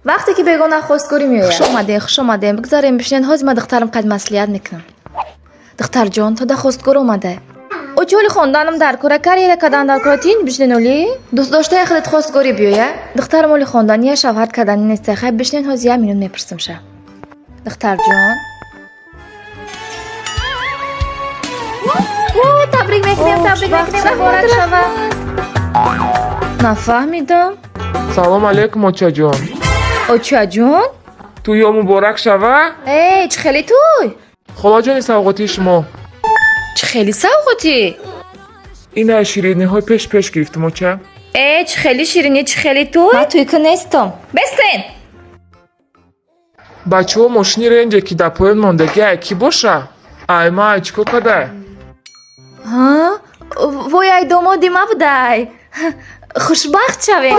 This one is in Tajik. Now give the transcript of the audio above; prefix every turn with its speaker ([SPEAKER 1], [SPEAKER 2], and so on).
[SPEAKER 1] وقتی که begona خواستگاری میوید خوش اومده بگذاریم بشینین های ما دخترم قد مسئولیت میکنم دختر جان تو دا خواستگار اومده او چولی خواندانم در کوره کاریه کدان در کوره تین بشینین اولی دوست داشته خودت خواستگاری بیویه دخترم اولی خواندانیه شوهر کدانی نیسته خیلی بشینین ها زیاد مینون میپرسم شه دختر جان تبریک میکنیم مبارک شوه نفهمیدم
[SPEAKER 2] سلام علیکم اوچا جان
[SPEAKER 1] اوچا جان
[SPEAKER 2] توی مبارک شوه
[SPEAKER 1] ای چه خیلی توی
[SPEAKER 2] خاله جان سوغاتی شما
[SPEAKER 1] چه خیلی سوغاتی
[SPEAKER 2] این شیرینی های پیش گرفتم اوچا
[SPEAKER 1] ای چه خیلی شیرینی چه خیلی توی من توی که نیستم بستین
[SPEAKER 2] بچه ها ماشینی رنجه که در پایان ماندگی کی باشه ای ما چیکار کده
[SPEAKER 1] ها وای ای دامادی ما بودای خوشبخت شویم